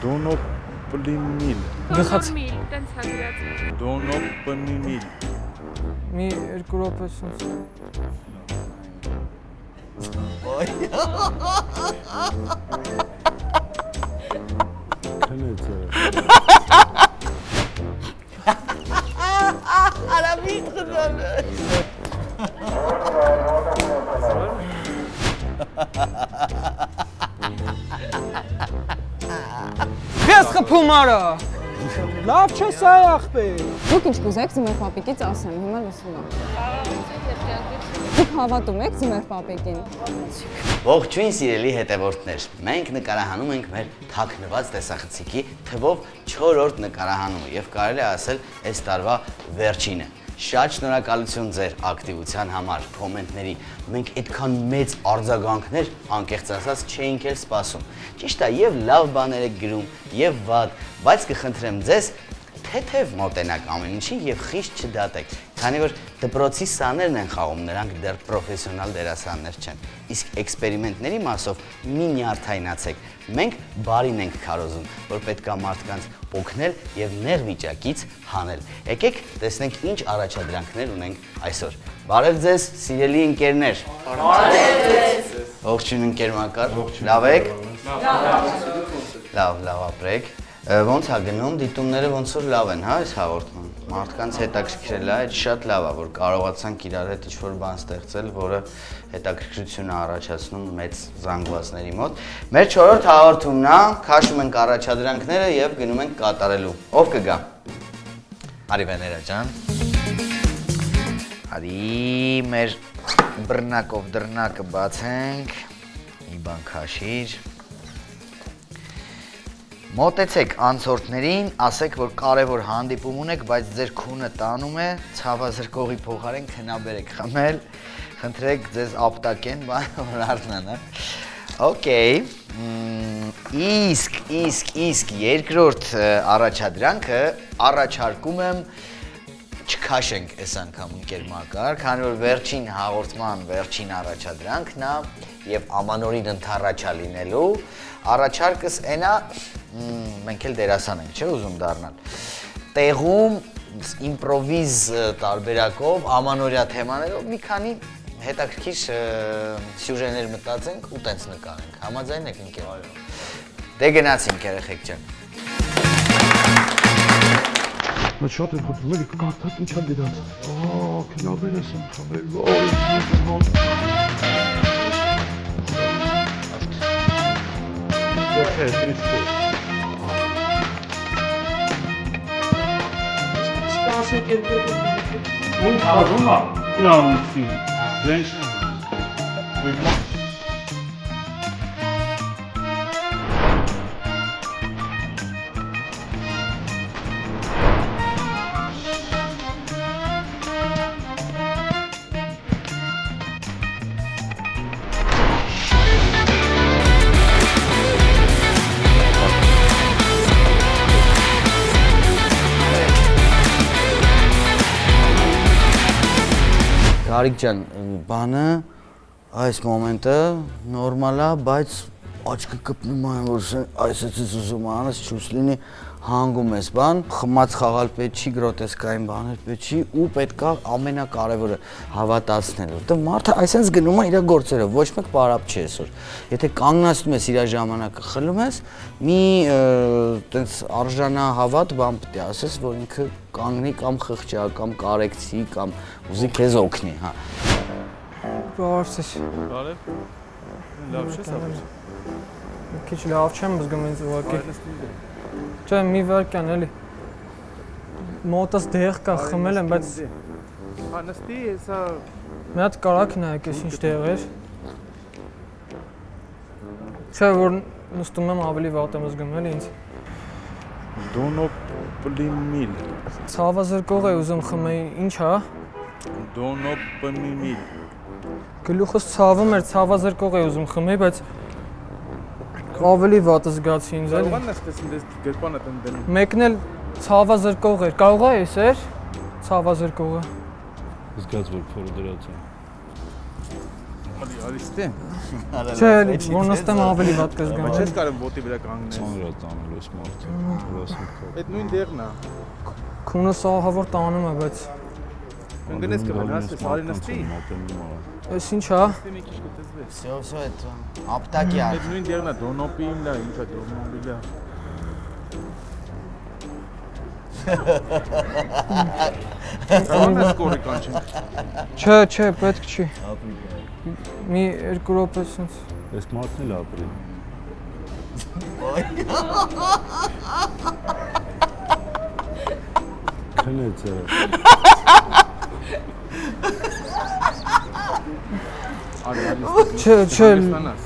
Դոնոպլինիլ։ Գխած։ Տենց հագրած։ Դոնոպլինիլ։ Մի երկու րոպե սենց։ Քնեցը։ Արաբիտ խնդրան։ Քեզ խփում արա։ Լավ չէ սա ախպեր։ Դուք ինչ կուզեք ձմեր պապիկից ասեմ, հիմա լսում եմ։ Դուք հավատում եք ձմեր պապիկին։ Ողջույն սիրելի հետևորդներ, մենք նկարահանում ենք մեր թաքնված տեսախցիկի թվով 4-րդ նկարահանումը եւ կարելի է ասել այս տարվա վերջինը։ Շատ շնորհակալություն ձեր ակտիվության համար, կոմենտների։ Մենք այդքան մեծ արձագանքներ անկեղծ ասած չէինք էլ սպասում։ Ճիշտ է, եւ լավ բաներ եք գրում, եւ վատ, բայց կխնդրեմ ձեզ թեթև մոտենաք ամեն ինչին եւ խիստ չդատեք, քանի որ դպրոցի սաներն են խաղում, նրանք դեռ պրոֆեսիոնալ դերասաններ չեն։ Իսկ էքսպերիմենտների մասով մի նյարդայնացեք։ Մենք բարին ենք քարոզում, որ պետքա մարդկանց օգնել եւ նեղ վիճակից հանել։ Եկեք տեսնենք ինչ առաջադրանքներ ունենք այսօր։ Բարև ձեզ, սիրելի ընկերներ։ Բարև ձեզ։ Ողջույն ընկեր Մակար։ Լավ եք։ Լավ ապրեք։ Ոնց է գնում, դիտումները ոնց որ լավ են, հա, այս հաղորդման։ Մարդկանց հետաքրքրել է, այդ շատ լավ է, որ կարողացանք իրար հետ ինչ-որ բան ստեղծել, որը հետաքրքրություն է առաջացնում մեծ զանգվածների մոտ։ Մեր 4-րդ հաղորդումն է, քաշում ենք առաջադրանքները եւ գնում ենք կատարելու։ Ով կգա։ Արի Վեներա ջան։ Արի մեր բռնակով դռնակը բացենք։ Մի բան քաշիր։ Մոտեցեք անցորդներին, ասեք, որ կարևոր հանդիպում ունեք, բայց ձեր քունը տանում է, ցավազրկողի փոխարեն քնաբերեք խմել, խնդրեք ձեզ ապտակեն, որ արթնան, հա։ Okay, իսկ երկրորդ առաջադրանքը առաջարկում եմ չքաշենք այս անգամ ընկեր Մակար, քանի որ վերջին հաղորդման վերջին առաջադրանքն է եւ ամանորին ընթառաջա լինելու, առաջարկս այն է, մենք էլ դերասան ենք, չէ՞ ուզում դառնալ։ Տեղում իմպրովիզ տարբերակով, ամանորյա թեմաներով մի քանի հետաքրքիր սյուժեներ մտածենք ու տենց նկարենք։ Համաձայն եք ընկեր։ Դե գնացինք երեխեք ջան։ Բայց շատ եմ խնդրում, էլի կարդաց ինչա դրած։ Քնաբեր ես ընդունել, Գարիկ ջան, բանը, այս մոմենտը նորմալ է, բայց աչքը կպնում եմ, որ այսեցից ուզում անես, չուս լինի հանգում ես բան, խմած խաղալ պետք չի, գրոտեսկային բաներ պետք չի ու պետք է ամենակարևորը հավատացնել, որտեղ մարդը այսպես գնում է իր գործերով, ոչ մեկ պարապ չի այսօր։ Եթե կանգնացնում ես իր ժամանակը խլում ես, մի տենց արժանահավատ բան պետք է ասես, որ ինքը կանգնի կամ խղճա, կամ կարեկցի, կամ ուզի քեզ օգնի, հա։ Բարսես։ Բարև։ Լավ չես ապրել։ Մի քիչ լավ չեմ զգում ինձ ուղղակի։ Չէ, մի վարքան էլի։ Մոտս դեղ կա, խմել եմ, բայց Հա նստի, հեսա մի հատ կարակ նայեք, ես ինչ դեղ էր։ Չէ, որ նստում եմ ավելի վատ եմ զգում էլի ինձ։ Դոնոպլինիլ։ Ցավազրկող է ուզում խմեի, ինչ հա։ Դոնոպլինիլ։ Գլուխս ցավում էր, ցավազրկող է ուզում խմեի, բայց ավելի վատ զգացի ինձ էլի։ Կարողան նստես ինձ գրպանը տեն դնում։ Մեկն էլ ցավազրկող էր, կարող է էս էր ցավազրկողը։ Զգաց որ փորը դրած է։ Ալիստե։ Չէ, որ նստեմ ավելի վատ կզգամ։ Չես կարող ոտի վրա կանգնել։ Ծանր է տանել այս մարդը։ Այդ նույն դեղն է։ Քունս ահավոր տանում է, բայց Կընկնես կվնաս, արի նստի։ այս ինչ է։ Մի քիչ կտեսվես։ Всё, это ապտակի Այդ նույն դեղն է, դոնոպիլա, ինչա դոնոպիլա։ Կարող ես կորի կանչենք։ Չէ, պետք չի։ Մի 2 րոպե sense։ Այս մարդն էլ ապրի։ Քնեց է։ Արի, ալիստե։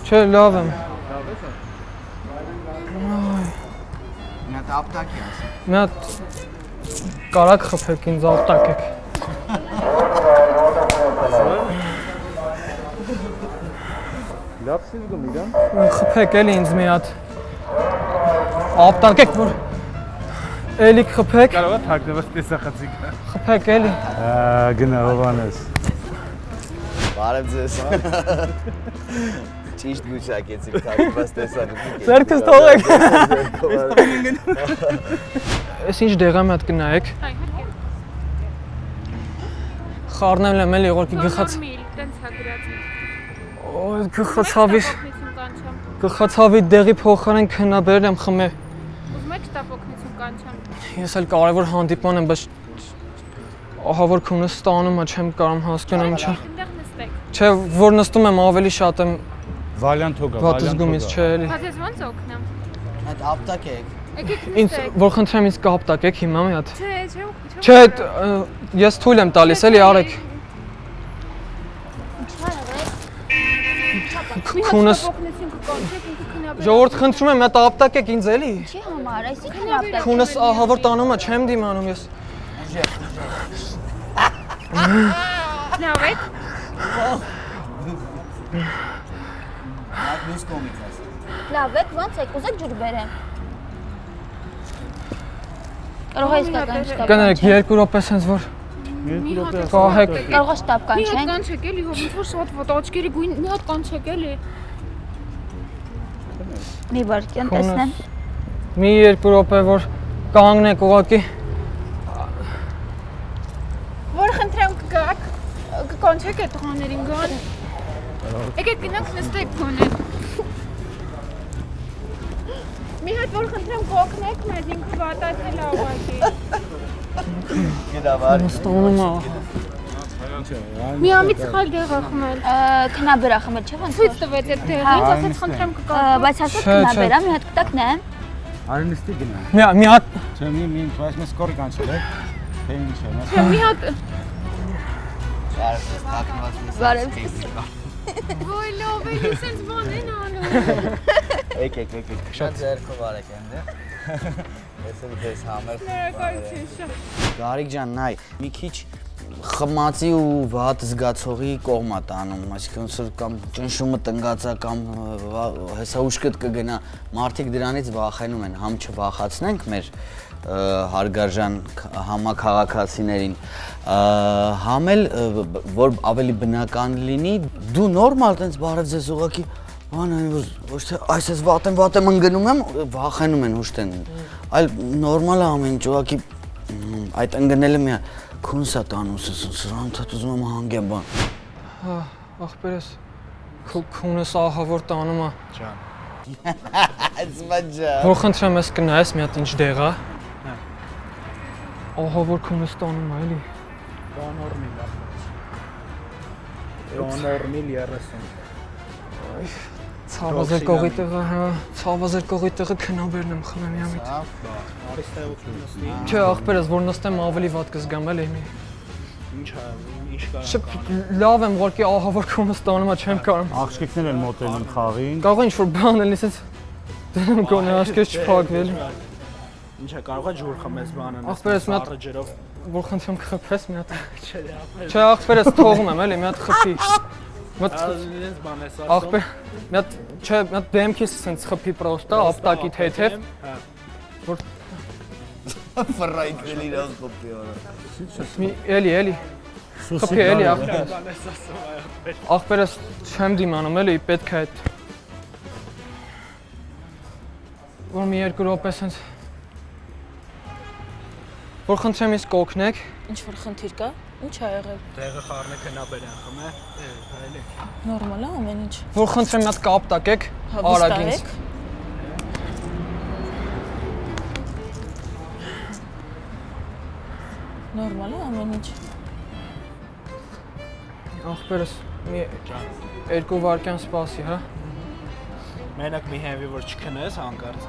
Չէ, լավ եմ։ Մի հատ ապտակի ասա։ Մի հատ կարակ խփեք ինձ ապտակեք։ Լավ սիզգում իրան։ Խփեք էլի ինձ մի հատ։ Ապտակեք որ էլի խփեք, Կարող է թաքնված տեսախցիկը։ խփեք էլի։ Գնա Հովանես։ Բարև ձեզ։ Ճիշտ գուշակեցիք թաքնված տեսախցիկը։ Ձերքս թողեք։ Այս ինչ դեղա մի հատ կնայեք։ Խառնել եմ էլի որ գխած։ տենց հա գրած։ Օ, գխացավի Օգնություն կանչամ։ գխացավի դեղի փոխարեն քնաբերել եմ խմե։ Ուզում եք շտապ օգնություն կանչամ։ Ես էլ կարևոր հանդիպման եմ, բայց ահա որ քունս ստանում է, չեմ կարող հասկանամ ինչա։ Այնտեղ նստեք։ Չէ, որ նստում եմ ավելի շատ եմ Վալյան թողա, վատ զգումից, չէ էլի։ Բայց ես ո՞նց օգնեմ։ Այդ ապտակ եք։ Եկեք Ինձ նստեք։ որ խնդրեմ ինձ կապտակեք հիմա մի հատ։ Չէ։ Չէ, ես թույլ եմ տալիս, էլի արեք։ Քունս օգնություն կկանչեք, ինքը քնաբեր։ ժողովուրդ խնդրում եմ մի հատ ապտակեք ինձ էլի։ Չի համար, այսինքն ապտակ։ Քունս ահա որ տանում է, չեմ դիմանում ես։ Լավ եք։ Այդ մյուս կողմից ասա։ Լավ եք, ո՞նց եք, ուզեք ջուր բերեմ։ Կարող է իսկական շտապ Կներեք 2 րոպե sense որ Մի հատ կահեք։ Կարող է շտապ Մի հատ կանչենք։ կանչեք էլի, հո ոնց որ շատ վատ աչքերի գույն, մի հատ կանչեք էլի։ Մի վարքյան տեսնեմ։ Մի 2 րոպե որ կանգնեք ուղակի։ Որ խնդրեմ կգաք, կկանչեք այդ տղաներին գան։ Եկեք գնանք նստեք գոնե։ Մի հատ որ խնդրեմ կօգնեք մեզ, ինքը վատացել է ուղղակի։ Գնա բարի։ Ստանում է։ Մի ամից խալ դեղ է խմել։ Քնաբերա խմել չէ՞ ոնց։ Ցույց տվեց այդ տեղը, ինձ ասեց խնդրեմ կկանչեք։ Բայց ասած քնաբերա մի հատ կտակնեմ։ Արի նստի գնա։ Մի հատ Չէ, մի բայց մեզ կորի կանչել է։ Թե ինչ է։ Չէ, մի հատ Բարև ձեզ թաքնված Բարև տեսախցիկը։ Ոյ լավ է, սենց բան են անում։ Եկեք։ Շատ ձերքով արեք այնտեղ։ Ես էլ դες համեր։ Ներկայություն շատ։ Գարիկ ջան, նայ, մի քիչ խմացի ու վատ զգացողի կողմա տանում, այսինքն ոնց որ կամ ճնշումը տնգացա կամ հեսա ուշքդ կգնա, մարդիկ դրանից վախենում են, համ չվախացնենք մեր հարգարժան համաքաղաքացիներին, համ էլ որ ավելի բնական լինի, դու նորմալ տենց բարև ձեզ ուղղակի բան այն որ ոչ թե այսպես վատ եմ ընկնում եմ, վախենում են հուշտեն, այլ նորմալ է ամեն ինչ ուղղակի այդ ընկնելը մի քունսա տանում սրանց ուզում եմ հանգեմ բան։ ախպերս քունս ահա որ տանում է։ Զվաջա։ Որ խնդրեմ ես կնայես մի հատ ինչ դեղ է։ Ահա որ քունս տանում է էլի։ Նորմալ 30։ Ցավազել կողի տեղը, հա, ցավազել կողի տեղը քնաբերն եմ խմեմ մի ամիտ։ Արիստա օգնի։ Չէ, ախպերս որ նստեմ ավելի վատ կզգամ էլի։ Ինչ կա։ Չէ, լավ եմ, ուղղակի ահա որ քունս տանում է, չեմ կարող։ Աղջիկներ են մոտենում խաղին։ Կարող է ինչ-որ բան էլի, ասես դեմ գոնե աշկես չփակվել։ Ինչա կարող է ջուր խմես բանը։ Ախպերս մի հատ ջրով։ որ խնդրեմ կխփես մի հատ։ Չէ, ախպերս թողում եմ էլի, մի հատ խփի։ Իրենց բան է սա։ Ախպեր, մի հատ, չէ, մի հատ դեմքիս սենց խփի պրոստա, ապտակի թեթև։ Որ Ֆռայքել իրան կոպի արա։ մի էլի։ Խփի էլի ախպերս չեմ դիմանում էլի, պետք է այդ որ մի 2 րոպե սենց որ խնդրեմ ինձ կօգնեք Ինչ որ խնդիր կա։ Ինչ ա եղել։ Տեղը խառնե քնաբերան խմե։ Էլի։ Նորմալ է ամեն ինչ։ որ խնդրեմ մի հատ կապ տակեք արագ ինձ Նորմալ է ամեն ինչ։ ախպերս մի 2 վայրկյան սպասի, հա։ Մենակ մի հենվի որ չքնես հանկարծ։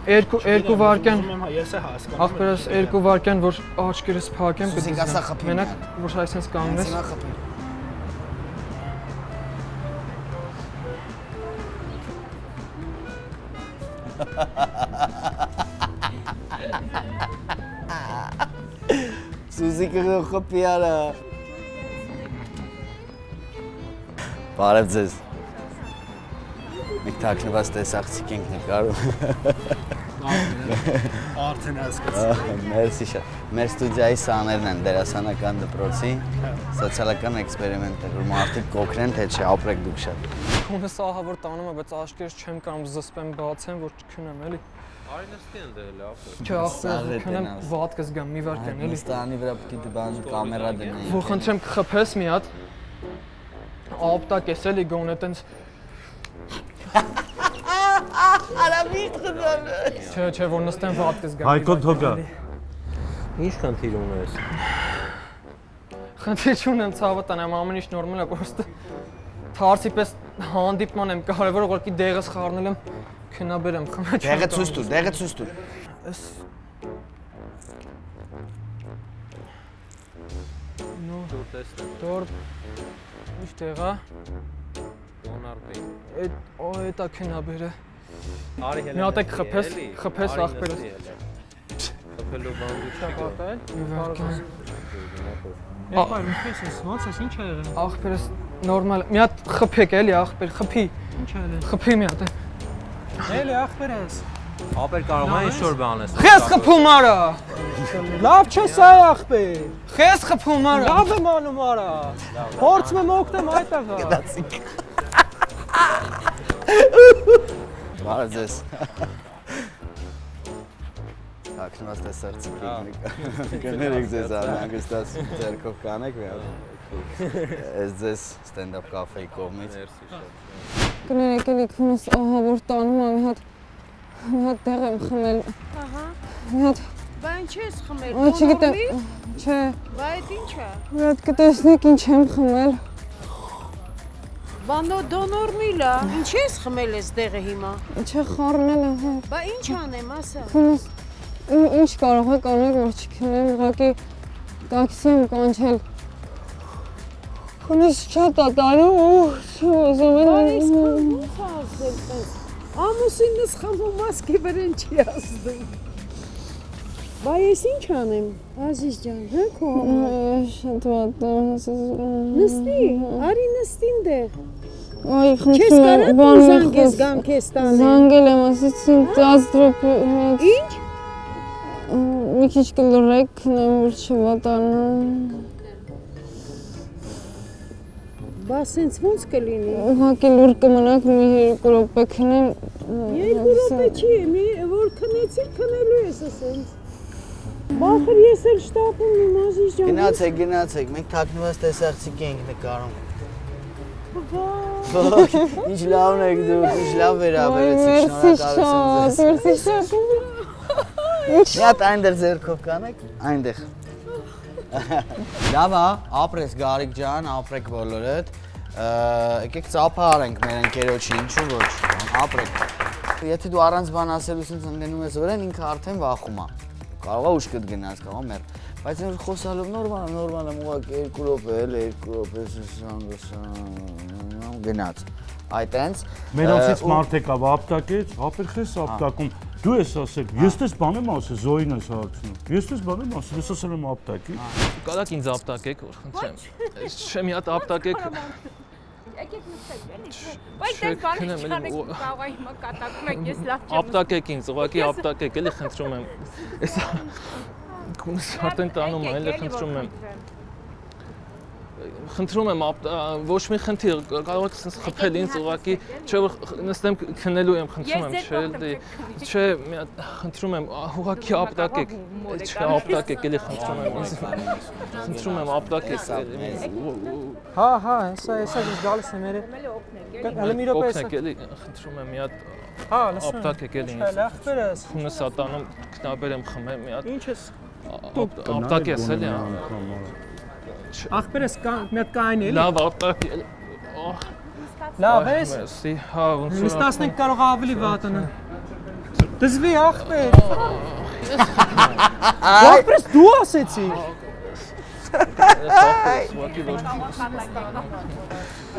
Երկու վայրկյան Ես է հասկանում։ ախպերս 2 վայրկյան որ աչքերս փակեմ Սուսիկ, ասա խփի։ մենակ որ այսպես կանգնես Սենա խփի։ Սուսիկը խփի արա։ Բարև ձեզ։ Մենք թաքնված տեսախցիկ ենք նկարում։ Արդեն հասկացա։ Մերսի շատ։ Մեր ստուդիայի սաներն են դերասանական դպրոցի սոցիալական էքսպերիմենտներ, որ մարդիկ կօգնեն, թե չէ, ապրեք դուք շատ։ Քունս ահա որ տանում է, բայց աշկերս չեմ կարող զսպեմ բացեմ, որ չքնեմ, էլի։ Արի նստի են դե լավ։ Չէ, ախպեր, քնեմ վատ կզգամ, մի վայրկյան, էլի։ Ստանի վրա պիտի բան կամերա դնեի։ Որ խնդրեմ կխփես մի հատ։ Ապտակ ես էլի գոնե տենց Արաբիտ խնդրեմ։ Չէ, որ նստեմ վատ կզգամ։ Հայկո թոկա։ Ինչ խնդիր ունես։ Խնդիր չունեմ, ցավը տանեմ, ամեն ինչ նորմալ է, պրոստը թարսի պես հանդիպման եմ կարևոր ուղղակի դեղս խառնել եմ քնաբերեմ, խմե չեմ։ Դեղը ցույց տուր, դեղը ցույց տուր։ Էս Դու տեսնեմ։ դոր ինչ տեղա։ Դոնարդի։ Այդ է քնաբերը։ Արի հելը։ Մի հատ խփես ախպերս։ Խփելու բան դու չի գա։ Ախպեր, ինչպես ես, ո՞նց ես, ինչ ա եղել։ Ախպերս նորմալ, մի հատ խփեք էլի ախպեր, խփի։ Ինչ ա եղել։ Խփի մի հատ։ Էլի ախպերս։ Ապեր կարող է ինչ-որ բան ես։ Խես խփում արա։ Լավ չես այ ախպեր։ Խես խփում արա։ Լավ եմ անում արա։ Փորձում եմ օգնեմ այդտեղ։ Բարև ձեզ։ Թաքնված տեսարցիկ եք։ Կներեք ձեզ անհանգստած ձերքով կանեք մի հատ։ Ես ձեզ ստենդափ կաֆեի կողմից։ Կներեք էլի քունս ահա որ տանում է մի հատ դեղ եմ խմել։ Ահա։ Մի հատ Բա ինչ ես խմել։ չգիտեմ։ Չէ։ Բա այդ ինչ է։ Մի հատ կտեսնեք ինչ եմ խմել։ Բանո դոնորմիլա։ Ինչ ես խմել ես դեղը հիմա։ Չէ խառնել է հա։ Բա ինչ անեմ, ասա։ Քունս ինչ կարող եք անել որ չքնեմ, ուղղակի տաքսի եմ կանչել։ Քունս շատ է տանում ու ուզում եմ։ Ամուսինս խմում ասկի վրան չի ասում։ Բա ես ինչ անեմ, Ազիզ ջան, հա քո։ Շատ վատ է։ Նստի, արի նստին դեղ։ Այ Չես կարա դու զանգես գամ քեզ տանեմ։ Զանգել եմ, ասեցին 10 րոպե։ Ինչ։ Մի քիչ կլրեք, քնեմ որ չվատանամ։ Բա սենց ոնց կլինի։ Ուղղակի լուր կմնաք մի 2 րոպե քնեմ։ 2 րոպե չի, մի որ քնեցիր քնելու ես ասենց։ Բախր ես էլ շտապում եմ Ազիզ ջան։ Գնացեք, մենք թաքնված տեսախցիկ ենք նկարում։ Ինչ լավն եք դուք, ինչ լավ վերաբերեցիք, շնորհակալություն ձեզ։ Մի հատ այնտեղ ձեռքով կանեք, այնտեղ։ Լավ է, ապրես Գարիկ ջան, ապրեք բոլորդ։ Եկեք ծափահարենք մեր ընկերոջի, ինչու ոչ, ապրեք։ Եթե դու առանց բան ասելուց ինձ ընկնում ես օրեն, ինքը արդեն վախում է։ Կարող է ուշքդ գնաց, կարող է մեռ։ Բայց ինձ խոսալով նորմալ եմ, ուղղակի 2 րոպե, էլ 2 րոպե գնաց։ Այդ այնց։ Մերանցից մարդ եկավ ապտակեց, ապեր խես ապտակում։ Դու ես ասել, ես դες բան եմ ասել, Զոին ես հարցնում։ Ես դες բան եմ ասել, ես ասել եմ ապտակի։ Կարաք ինձ ապտակեք, որ խնդրեմ։ Չէ, մի հատ ապտակեք։ Եկեք նստեք, էլի։ Բայց դες բանը չանեք կարող է հիմա կատակում եք, ես լավ չեմ։ Ապտակեք ինձ, ուղղակի ապտակեք, էլի խնդրում եմ։ քունս արդեն տանում եմ, էլի խնդրում եմ։ Խնդրում եմ, ոչ մի խնդիր, կարող եք sense խփել ինձ ուղակի, չէ որ նստեմ քնելու եմ, խնդրում եմ, չէ, չէ, մի հատ խնդրում եմ, ուղակի ապտակեք, չէ, ապտակեք, էլի խնդրում եմ ինձ։ Խնդրում եմ, ապտակեք։ Հա, հեսա ես գալիս եմ երեք։ Հələ մի րոպե էսա։ Էլի խնդրում եմ մի հատ ապտակեք էլի ինձ։ Ախպերս։ Քունս ատանում, քնաբեր եմ խմել մի հատ։ Ինչ ես։ Ապտակես էլի։ Ախպերս մի հատ կային էլի։ Լավ, ապտակ էլի։ Լավ ես։ Մերսի, հա, ոնց որ։ Նստածնենք կարող ավելի վատանա։ Դզվի ախպեր։ Ախպերս դու ասեցի։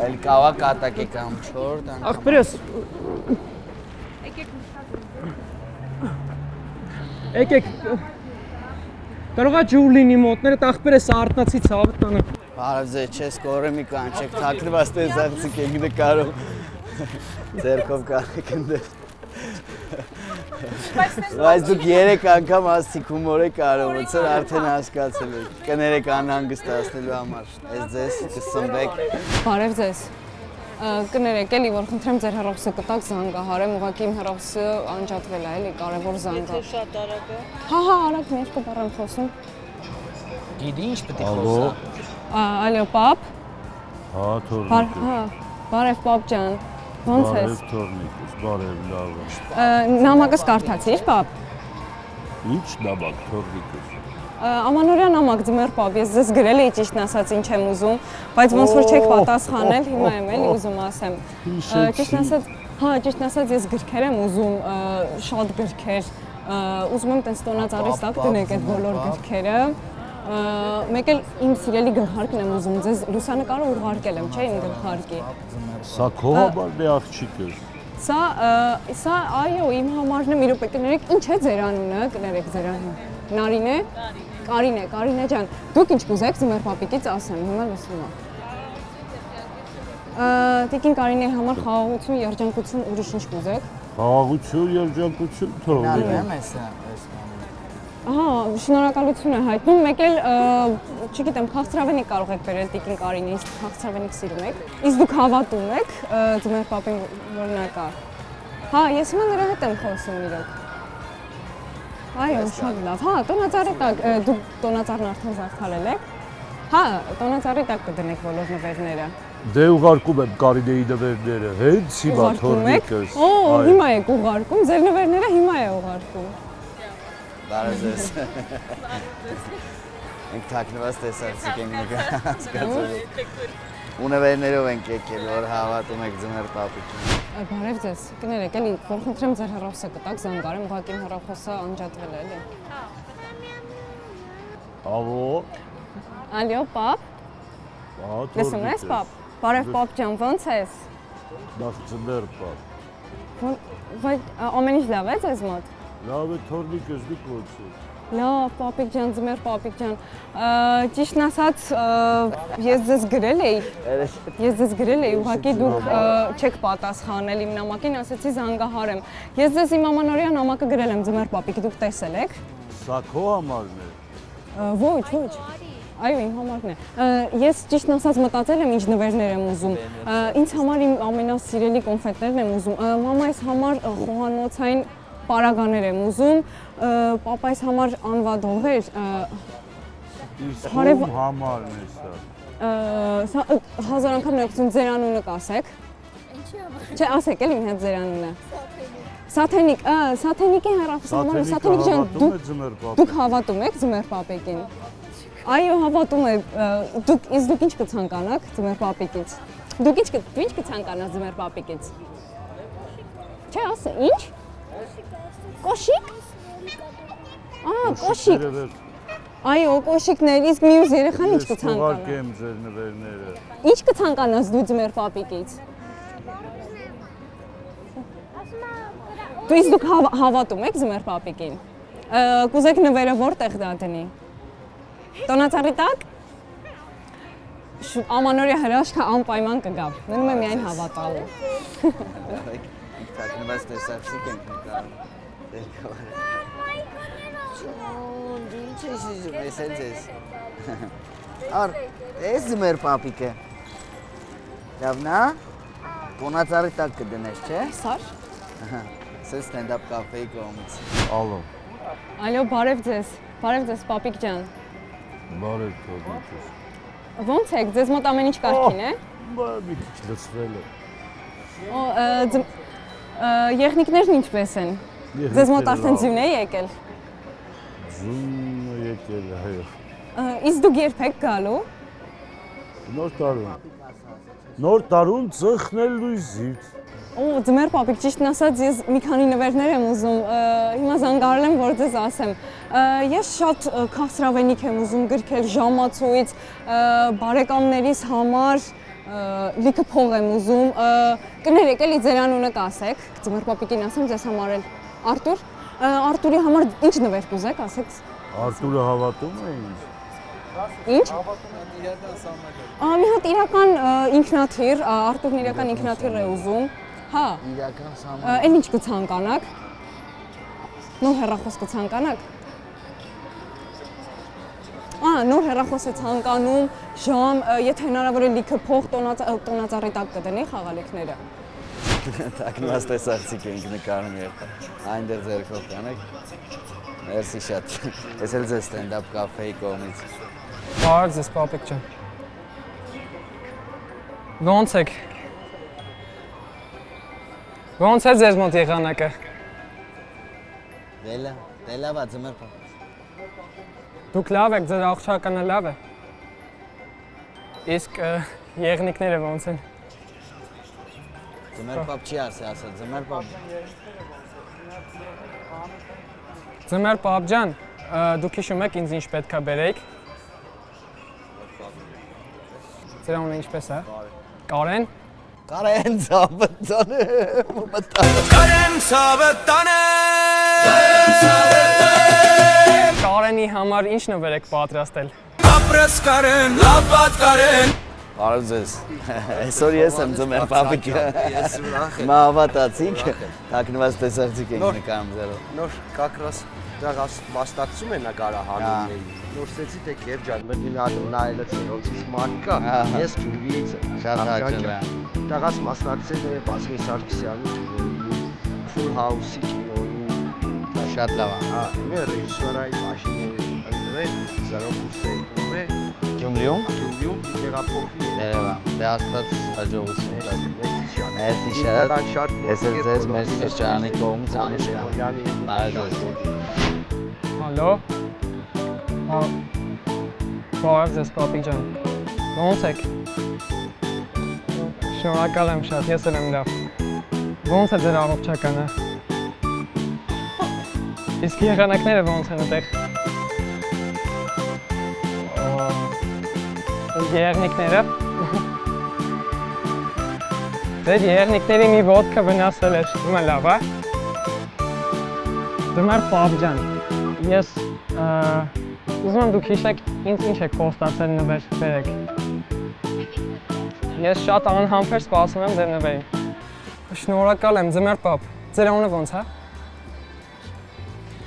Էլ կավա կատակի կամ 4 անգամ։ Ախպերս։ Եկեք։ Կարող է ջուր լինի մոտները, ախպերս արտնացի ցավը տանը։ Բարև ձեզ, չես կորեմ մի կանչեք, թաքնված տեսախցիկ եք նկարում։ Ձերքով կարեք ընդեր։ Բայց դուք 3 անգամ ասցիք հումոր եք արում, ոնց որ արդեն հասկացել եք։ Կներեք անհանգստացնելու համար։ Այս ձեզ կսմբեք։ Բարև ձեզ։ Կներեք էլի, որ խնդրեմ ձեր հեռախոսը կտակ զանգահարեմ, ուղղակի իմ հեռախոսը անջատվել է, էլի, կարևոր զանգ է։ Եթե շատ արագ է։ Հա, արագ ներկա բառ եմ խոսում։ Գիտի ինչ պետք է խոսա։ Ալո, պապ։ Հա, թորնիկ։ Հա, բարև պապ ջան։ Ոնց ես։ Բարև թորնիկս, բարև լավ։ Նամակս կարդացի՞ր, պապ։ Ինչ նամակ թորնիկս։ Ամանորյա նամակ ձմեր պապ, ես ձեզ գրել էի ճիշտն ասած ինչ եմ ուզում, բայց ոնց որ չեք պատասխանել, հիմա եմ էլի ուզում ասեմ։ Ճիշտն ասած ես գրքեր եմ ուզում, շատ գրքեր, ուզում եմ տենց տոնածառի տակ դնեք այդ բոլոր գրքերը։ Մեկ էլ իմ սիրելի գլխարկն եմ ուզում ձեզ լուսանկարը ուղարկել եմ, չէ՞ իմ գլխարկի։ Սա քո համարն է աղջիկս։ Սա այո, իմ համարն է, մի րոպե կներեք, ինչ է ձեր անունը, կներեք ձեր անունը։ Նարինե։ Կարինե ջան, դուք ինչ կուզեք ձմեր պապիկից ասեմ, հիմա լսում եմ։ Տիկին Կարինեի համար խաղաղություն, երջանկություն, ուրիշ ինչ կուզեք։ Խաղաղություն, երջանկություն թող։ Ահա, շնորհակալություն է հայտնում, մեկ էլ, չգիտեմ, քաղցրավենիք կարող եք բերել տիկին Կարինեից, քաղցրավենիք սիրում եք։ Իսկ դուք հավատում եք ձմեր պապին, որ նա կա։ Հա, ես հիմա նրա հետ եմ խոսում իրոք։ Այո, շատ լավ։ Հա, տոնածառի տակ, դուք տոնածառն արդեն զարդարել եք։ Հա, տոնածառի տակ կդնեք բոլոր նվերները։ Դե ուղարկում եմ Կարինեի նվերները, հենց հիմա թորնիկս։ Օ, հիմա եք ուղարկում, ձեր նվերները հիմա է ուղարկում։ Բարև ձեզ։ Ենք թաքնված տեսարցիկ ենք հասկացել։ Ու նվերներով ենք եկել, որ հավատում եք ձմեր պապիկին։ Բարև ձեզ, կներեք, էլի, որ խնդրեմ ձեր հեռախոսը կտակ զանգարեմ, ուղղակի իմ հեռախոսը անջատվել է, էլի։ Ալո։ Ալո, պապ։ Լսում ես, պապ։ Բարև պապ ջան, ոնց ես։ Նախ ձմեր պապ։ Բայց ամեն ինչ լավ է ձեզ մոտ։ Լավ է թորնիկս դուք ոնց եք։ Լավ, պապիկ ջան, ձմեր պապիկ ջան։ Ճիշտն ասած, ես ձեզ գրել էի, ուղղակի դուք չեք պատասխանել իմ նամակին, ասեցի զանգահարեմ։ Ես ձեզ իմ ամանորյա նամակը գրել եմ ձմեր պապիկ, դուք տեսել եք։ Սա քո համարն է։ Ոչ։ Այո, իմ համարն է։ Ես ճիշտն ասած մտածել եմ ինչ նվերներ եմ ուզում։ Ինձ համար իմ ամենասիրելի կոնֆետներն եմ ուզում։ Մամայիս համար խոհանոցային պարագաներ եմ ուզում, պապայիս համար անվադողեր։ Իսկ ում համարն է սա։ 1000 անգամ ներողություն, ձեր անունը կասեք։ Ինչի՞ համար։ Չէ, ասեք էլի մի հատ ձեր անունը։ Սաթենիկի հեռախոս համարը, Սաթենիկ ջան, դուք հավատում եք ձմեր պապիկին։ Այո, հավատում եմ։ Դուք ինչ կցանկանաք ձմեր պապիկից։ Դուք ինչ կցանկանաք ձմեր պապիկից։ Չէ, ասա, ինչ։ Կոշիկ։ Կոշիկ։ Այո, կոշիկներ, իսկ մյուս երեխան ինչ կցանկանա։ Ուղարկեմ ձեր նվերները։ Ինչ կցանկանաս դու ձմեր պապիկից։ Դուք հավատում եք ձմեր պապիկին։ Կուզեք նվերը որտեղ դա դնի։ Տոնածառի տակ։ Ամանորյա հրաշքը անպայման կգա։ Մնում է միայն հավատալու։ Թաքնված տեսարցիկ ենք նկարում։ Ջան, ինչ ես իզում, ես էլ ձեզ։ Ար, ես ձմեր պապիկը։ Լավնա, կոնացարի տակ կդնես, չէ։ Սար։ Սենց ստենդապ կաֆեի կողմից։ Ալո, Ալո, բարև ձեզ, պապիկ ջան։ բարև թողնես։ Ո՞նց եք, ձեզ մոտ ամեն ինչ կարգին է։ Բա մի քիչ լցվել է։ Եղնիկներն ինչպես են։ Ձեզ մոտ արդեն ձյուն է եկել։ Ձյունը եկել է, հայ։ Իսկ դուք երբ եք գալու։ Նոր տարուն ծխնելու զիտ։ Ձմեր պապիկ, ճիշտն ասած, ես մի քանի նվերներ եմ ուզում, հիմա զանգարել եմ, որ ձեզ ասեմ։ Ես շատ քաղցրավենիք եմ ուզում գրքել ժամացույց, բարեկամներիս համար, լիքը փող եմ ուզում, կներեք, էլի ձեր անունը կասեք, ձմեր պապիկին ասեմ, ձեզ համար էլ Արտուր, Արտուրի համար ինչ նվեր կուզեք, ասեք։ Արտուրը հավատում է ինձ։ Ինչ։ Մի հատ իրական ինքնաթիռ, Արտուրն իրական ինքնաթիռ է ուզում։ Հա։ Իրական սամ։ Էլ ինչ կցանկանաք։ Նոր հեռախոս կցանկանաք։ Նոր հեռախոս է ցանկանում, ժամ, եթե հնարավոր է լիքը փող տոնածառի տակ կդնի խաղալիքները։ Տակնված տեսարցիկ ենք նկարում երբ այնտեղ ձերքով կանեք։ Մերսի շատ։ Ես էլ ձեզ ստենդապ կաֆեի կողմից։ Բարև ձեզ պապիկ ջան։ Ո՞նց եք։ Ո՞նց է ձեզ մոտ եղանակը։ Դելա բա ձմեր պապ։ Դուք լավ եք, ձեր աղջականը լավ է։ Իսկ եղնիկները ո՞նց են։ Ձմեր պապ չի ասել, ձմեր պապ։ Ձմեր պապ ջան, դուք հիշում եք ինձ ինչ պետք է բերեիք։ Ձեր անունը ինչպես է։ Կարեն։ Կարեն Ցավտանը։ Կարեն Ցավտանը։ Կարենի համար ինչ նվեր եք պատրաստել։ Ապրես Կարեն, լավ պատկարեն։ Բարև ձեզ։ Այսօր ես եմ ձմեր պապիկը։ Մա հավատացիք, տակնված տեսարցիկ ենք նկարում ձերով։ Նոր կակրաս դրաս մասնակցում են նկարահանումների։ Նոր սեցի թե Գերջան մտնի հատ նայելը ծերոցից մարդ կա։ Ես Գյումրիից շատ հաճել է։ Դրաս մասնակցել է Վասիլ Սարգսյանի Full House-ի կինոյի։ Շատ լավ է։ Մեր ռեժիսորայի մաշիների ընտրել Զարոֆ Հուսեյնովը Գյումրիում տեղափոխվի։ Երևա, դե աստված հաջողություն տա։ Մերսի շատ։ Ես էլ ձեզ մեր սրճարանի կողմից անիշ։ Հալո։ Բարև ձեզ պապիկ ջան։ Ո՞նց եք։ Շնորհակալ եմ շատ, ես էլ եմ լավ։ Ո՞նց է ձեր առողջականը։ Իսկ եղանակները ո՞նց են այդտեղ։ Եղնիկները։ Ձեր եղնիկների մի ոդկա վնասել էր, հիմա լավ է։ Ձմեր պապ ջան, ես ուզում եմ դուք հիշեք ինձ ինչ եք խոստացել նվեր բերեք։ Ես շատ անհամբեր սպասում եմ ձեր նվերին։ Շնորհակալ եմ, ձմեր պապ։ Ձեր անունը ո՞նց է։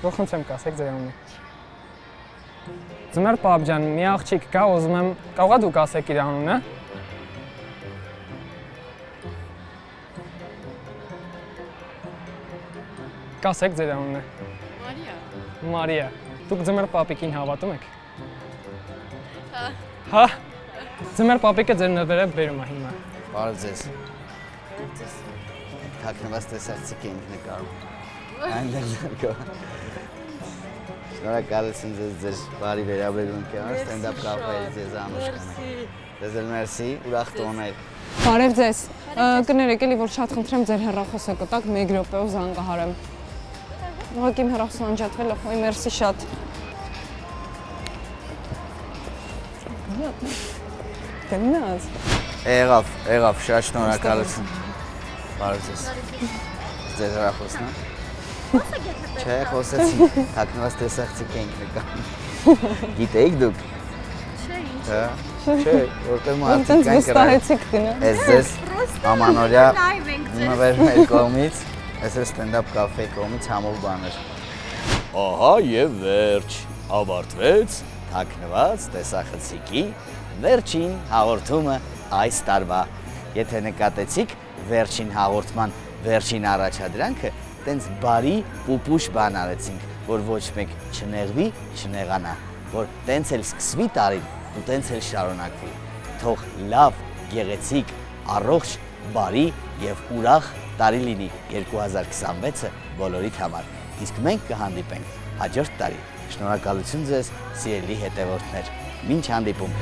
Ողջույն կասեք ձեր անունը։ Ձմեր պապ ջան, մի աղջիկ կա, ուզում եմ, կարողա դուք ասեք իր անունը։ Կասեք ձեր անունը։ Մարիա։ Դուք ձմեր պապիկին հավատում եք։ Հա։ Ձմեր պապիկը ձեր նվերը բերում է հիմա։ Բարև ձեզ։ Թաքնված տեսարցիկ ենք նկարում։ Այնտեղ զարգո։ Շնորհակալություն ձեզ բարի վերաբերմունքի համար, ստենդապ կաֆեի ձեզ անուշկանը։ Ձեզ էլ մերսի, ուրախ տոներ։ Բարև ձեզ։ Կներեք էլի, որ շատ խնդրեմ ձեր հեռախոսը կտակ, 1 րոպեով զանգահարեմ։ Ուղղակի իմ հեռախոսն անջատվել է, խոյ մերսի շատ։ Գնաց։ Եղավ, շատ շնորհակալություն։ Բարև ձեզ։ Ձեր հեռախոսն է։ Չէ, խոսեցի, թաքնված տեսարցիկ ենք նկարում։ Գիտեիք դուք։ Չէ, որտեղ մարդիկ կան կրակ։ Ես ձեզ ամանորյա նվեր մեր կողմից, ես էլ ստենդապ կաֆեի կողմից համով բաներ։ Ահա եւ վերջ, ավարտվեց թաքնված տեսախցիկի վերջին հաղորդումը այս տարվա։ Եթե նկատեցիք վերջին հաղորդման վերջին առաջադրանքը, տենց բարի պուպուշ բան արեցինք, որ ոչ մեկ չնեղվի, չնեղանա, որ տենց էլ սկսվի տարին ու տենց էլ շարունակվի։ Թող լավ, գեղեցիկ, առողջ, բարի եւ ուրախ տարի լինի 2026-ը բոլորիդ համար։ Իսկ մենք կհանդիպենք հաջորդ տարի։ Շնորհակալություն ձեզ, սիրելի հետևորդներ։ Մինչ հանդիպում։